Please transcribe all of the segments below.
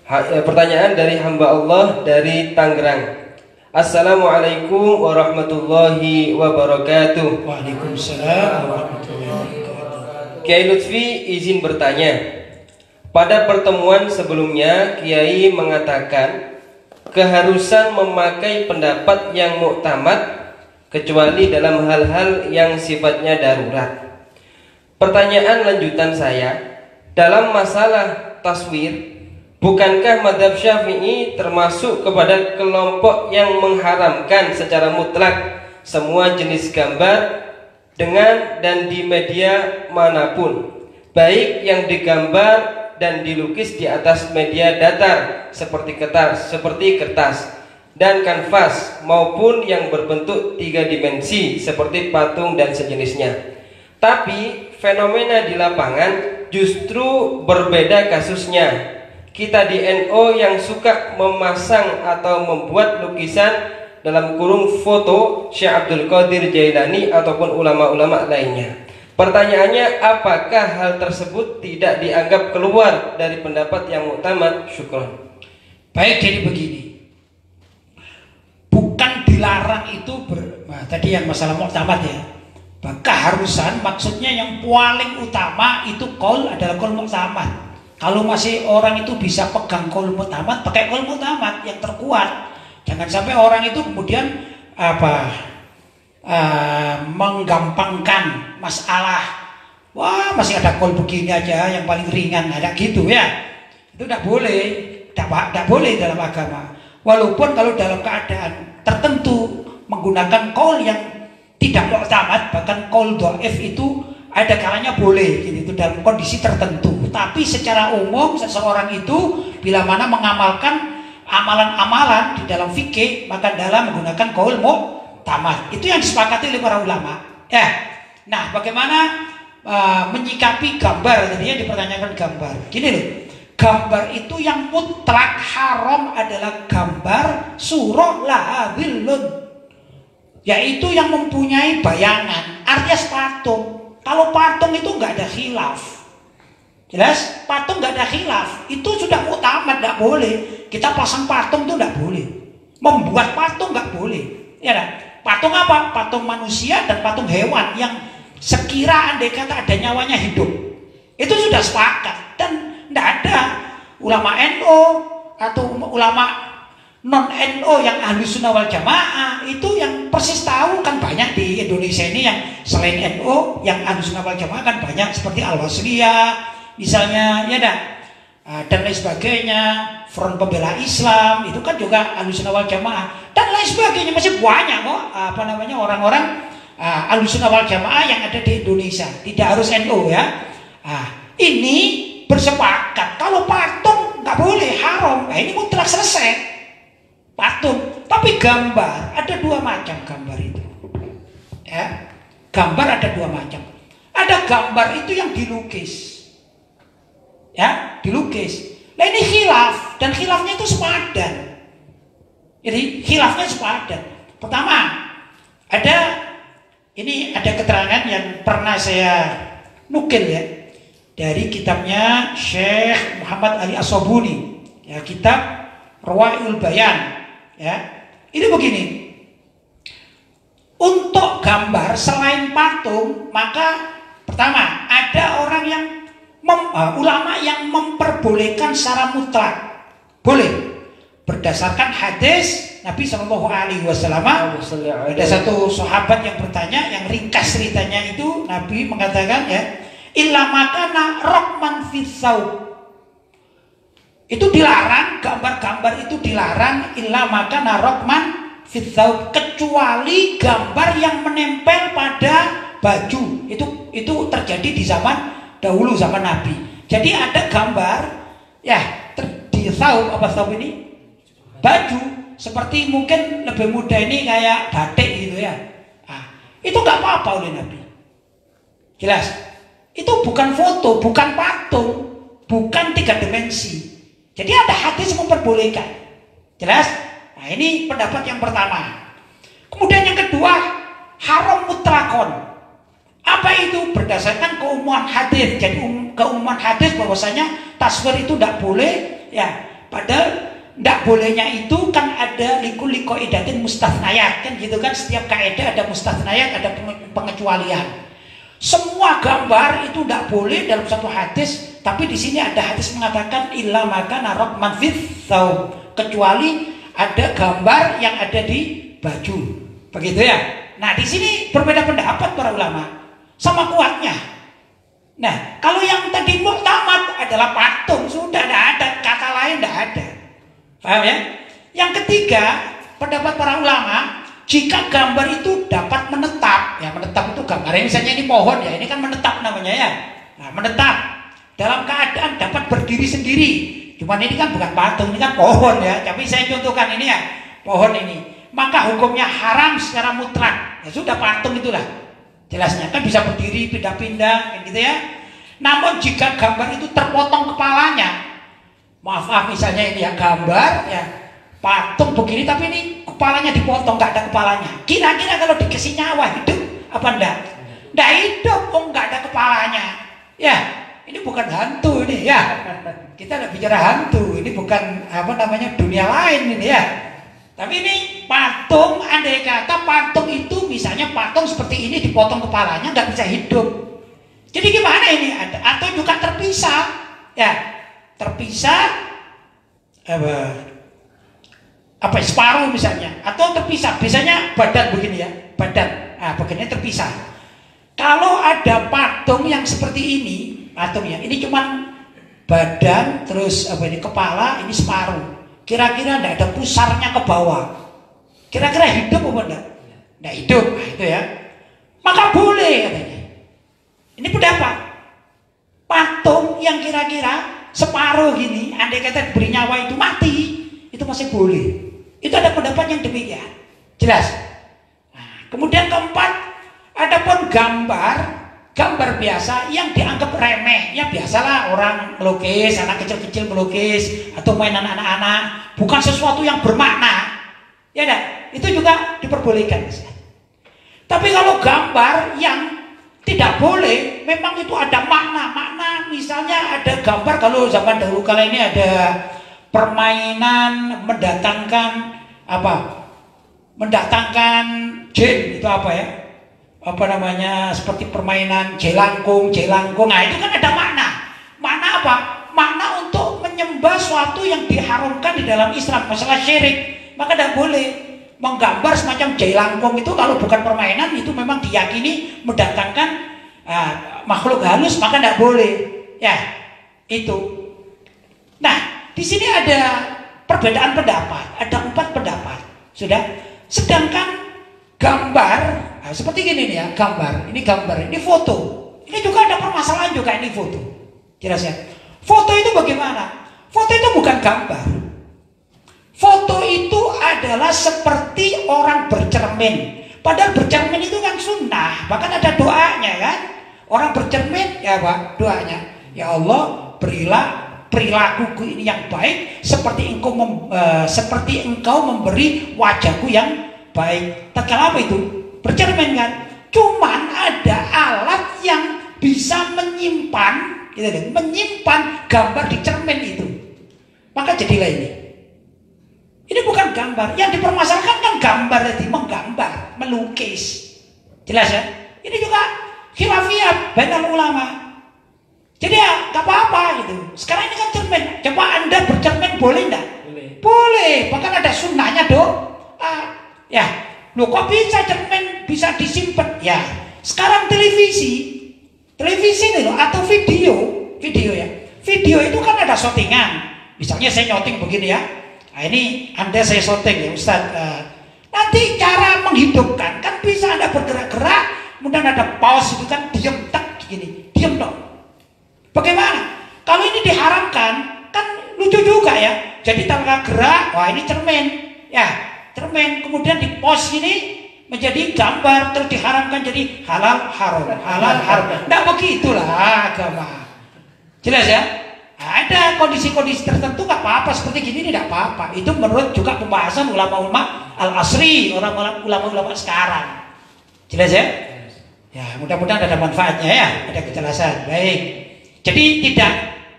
Pertanyaan dari hamba Allah dari Tangerang. Assalamualaikum warahmatullahi wabarakatuh. Waalaikumsalam warahmatullahi wabarakatuh. Kiai Lutfi izin bertanya. Pada pertemuan sebelumnya Kiai mengatakan keharusan memakai pendapat yang muktamad kecuali dalam hal-hal yang sifatnya darurat. Pertanyaan lanjutan saya, dalam masalah taswir, bukankah mazhab Syafi'i termasuk kepada kelompok yang mengharamkan secara mutlak semua jenis gambar dengan dan di media manapun, baik yang digambar dan dilukis di atas media datar seperti kertas dan kanvas maupun yang berbentuk 3 dimensi seperti patung dan sejenisnya. Tapi fenomena di lapangan justru berbeda kasusnya. Kita di NU yang suka memasang atau membuat lukisan dalam kurung foto Syekh Abdul Qadir Jailani ataupun ulama-ulama lainnya. Pertanyaannya, apakah hal tersebut tidak dianggap keluar dari pendapat yang muktamad? Syukron. Baik, jadi begini. Bukan dilarang itu tadi yang masalah muktamad ya. Keharusan maksudnya yang paling utama itu qaul adalah qaul muktamad. Kalau masih orang itu bisa pegang qaul muktamad, pakai qaul muktamad yang terkuat. Jangan sampai orang itu kemudian menggampangkan masalah. Wah, masih ada qaul begini aja yang paling ringan, ada gitu ya. Itu tidak boleh, tidak boleh dalam agama. Walaupun kalau dalam keadaan tertentu menggunakan qaul yang tidak muktamad, bahkan qaul dhaif itu ada kalanya boleh, gitu, dalam kondisi tertentu. Tapi secara umum seseorang itu bila mana mengamalkan amalan-amalan di dalam fikih, maka dalam menggunakan qaul muktamad. Itu yang disepakati oleh para ulama. Ya. Nah, bagaimana menyikapi gambar? Tadinya dipertanyakan gambar. Gini loh, gambar itu yang mutlak haram adalah gambar surah lahabillun, yaitu yang mempunyai bayangan, artinya patung. Kalau patung itu nggak ada khilaf, jelas patung nggak ada khilaf, itu sudah muktamad, nggak boleh. Kita pasang patung itu nggak boleh, membuat patung nggak boleh. Ya kan? Patung apa? Patung manusia dan patung hewan yang sekira andai kata ada nyawanya hidup. Itu sudah sepakat dan nggak ada ulama NU atau ulama non NU yang ahli sunnah wal jamaah itu yang persis tahu kan banyak di Indonesia ini yang selain NU yang ahli sunnah wal jamaah kan banyak seperti Al-Wasliyah misalnya ya dan lain sebagainya, Front Pembela Islam itu kan juga ahli sunnah wal jamaah dan lain sebagainya, masih banyak kok orang-orang ahli sunnah wal jamaah yang ada di Indonesia, tidak harus NU ya. Ini bersepakat kalau patung nggak boleh, haram. Ini mutlak, selesai. Patung, tapi gambar ada 2 macam gambar itu. Ya, gambar ada 2 macam. Ada gambar itu yang dilukis, ya, dilukis. Nah ini khilaf dan khilafnya itu sepadan. Jadi khilafnya sepadan. Pertama, ada keterangan yang pernah saya nukil ya dari kitabnya Syekh Muhammad Ali As-Sobuni, ya, kitab Rawa'iul Bayan. Ya, ini begini. Untuk gambar selain patung, maka pertama ada orang yang ulama yang memperbolehkan secara mutlak, boleh berdasarkan hadis Nabi Shallallahu Alaihi Wasallam. Ada satu sahabat yang bertanya, yang ringkas ceritanya itu Nabi mengatakan ya, illa makana rokman fisau. Itu dilarang, gambar-gambar itu dilarang, illa maka narokman fitsaub, kecuali gambar yang menempel pada baju. Itu terjadi di zaman dahulu, zaman Nabi. Jadi ada gambar ya di saub, apa saub ini? Baju, seperti mungkin lebih mudah ini kayak batik gitu ya. Itu nggak apa-apa oleh Nabi. Jelas. Itu bukan foto, bukan patung, bukan 3 dimensi. Jadi ada hadis memperbolehkan. Jelas? Nah ini pendapat yang pertama. Kemudian yang kedua, haram mutlakon. Apa itu? Berdasarkan keumuman hadis. Jadi keumuman hadis bahwasanya taswir itu tidak boleh ya Padahal tidak bolehnya itu kan ada likul qaidatin mustathnayat kan gitu kan, setiap kaidah ada mustathnayat, ada pengecualian. Semua gambar itu tidak boleh dalam satu hadis, tapi di sini ada hadis mengatakan illa maka narok manfith tau, kecuali ada gambar yang ada di baju, begitu ya. Nah di sini berbeda pendapat para ulama sama kuatnya. Nah kalau yang tadi muktamad adalah patung, sudah tidak ada kata lain, tidak ada, paham ya? Yang ketiga pendapat para ulama, jika gambar itu dapat menetap, ya menetap itu gambarnya misalnya ini pohon ya, ini kan menetap namanya ya. Nah menetap dalam keadaan dapat berdiri sendiri. Cuman ini kan bukan patung, ini kan pohon ya. Tapi saya contohkan ini ya, pohon ini. Maka hukumnya haram secara mutlak. Ya sudah patung itulah. Jelasnya kan bisa berdiri, pindah-pindah, gitu ya. Namun jika gambar itu terpotong kepalanya, maaf misalnya ini ya gambar ya patung begini tapi ini kepalanya dipotong, nggak ada kepalanya. Kira-kira kalau dikasih nyawa hidup apa enggak? Enggak hidup, nggak ada kepalanya. Ya, ini bukan hantu ini ya. Kita udah bicara hantu, ini bukan apa namanya dunia lain ini ya. Tapi ini patung, andai kata patung itu misalnya patung seperti ini dipotong kepalanya nggak bisa hidup. Jadi gimana ini? Atau juga terpisah, ya terpisah apa separuh misalnya, atau terpisah. Biasanya badan begini ya, badan, bagiannya terpisah. Kalau ada patung yang seperti ini, patungnya ini cuman badan, terus apa ini kepala, ini separuh. Kira-kira tidak ada pusarnya ke bawah. Kira-kira hidup apa enggak? Tidak hidup, itu ya. Maka boleh katanya. Ini pendapat. Patung yang kira-kira separuh gini, andai kata diberi nyawa itu mati, itu masih boleh. Itu ada pendapat yang demikian. Jelas. Nah, kemudian keempat, adapun gambar biasa yang dianggap remeh, ya biasalah orang melukis, anak kecil-kecil melukis atau mainan anak-anak, bukan sesuatu yang bermakna. Ya dah, itu juga diperbolehkan. Tapi kalau gambar yang tidak boleh, memang itu ada makna. Misalnya ada gambar, kalau zaman dahulu kala ini ada permainan mendatangkan apa? Mendatangkan jin, itu apa ya? Apa namanya? Seperti permainan jelangkung. Nah, itu kan ada makna. Makna apa? Makna untuk menyembah suatu yang diharamkan di dalam Islam, masalah syirik. Maka tidak boleh menggambar semacam jelangkung itu, kalau bukan permainan itu memang diyakini mendatangkan makhluk halus, maka tidak boleh. Ya, itu. Nah, di sini ada perbedaan pendapat, ada 4 pendapat, sudah. Sedangkan gambar, seperti gini nih ya, gambar, ini foto, ini juga ada permasalahan juga, ini foto, jelas ya. Foto itu bagaimana? Foto itu bukan gambar. Foto itu adalah seperti orang bercermin. Padahal bercermin itu kan sunnah, bahkan ada doanya kan. Orang bercermin, ya Pak, doanya, ya Allah berilah perilakuku ini yang baik seperti engkau memberi wajahku yang baik. Tatkala apa itu? Bercermin kan. Cuman ada alat yang bisa menyimpan, gitu deh, menyimpan gambar di cermin itu. Maka jadilah ini. Ini bukan gambar. Yang dipermasalahkan kan gambar tadi, menggambar, melukis. Jelas ya? Ini juga khilafiyah bainal ulama. Jadi ya gak apa-apa gitu. Sekarang ini kan cermin. Coba Anda bercermin boleh enggak? Boleh. Bahkan ada sunnahnya dong. Ya, loh kok bisa cermin bisa disimpan? Ya, sekarang televisi nih loh, atau video ya. Video itu kan ada shootingan. Misalnya saya nyotting begini ya. Nah ini Anda saya shooting ya Ustaz. Nanti cara menghidupkan kan bisa Anda bergerak-gerak, kemudian ada pause itu kan diam tak gini, diam dong. Bagaimana? Kalau ini diharamkan, kan lucu juga ya. Jadi tanpa gerak, wah ini cermin, ya cermin. Kemudian di pos ini menjadi gambar, terus diharamkan jadi halal haram. Nggak begitulah agama. Jelas ya? Ada kondisi-kondisi tertentu nggak apa-apa seperti gini, tidak apa-apa. Itu menurut juga pembahasan ulama-ulama al-asri, orang-orang ulama-ulama sekarang. Jelas ya? Ya mudah-mudahan ada manfaatnya ya, ada kejelasan. Baik. Jadi tidak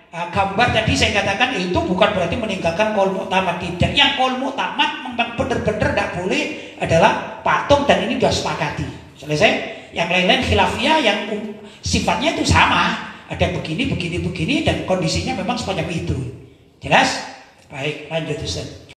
gambar tadi saya katakan itu bukan berarti meninggalkan qaul mu'tamad, tidak. Yang qaul mu'tamad memang benar-benar tidak boleh adalah patung, dan ini sudah sepakati. Selesai. Yang lain-lain khilafiyah yang sifatnya itu sama, ada begini, begini, begini, dan kondisinya memang sepanjang itu. Jelas? Baik, lanjut Ustaz.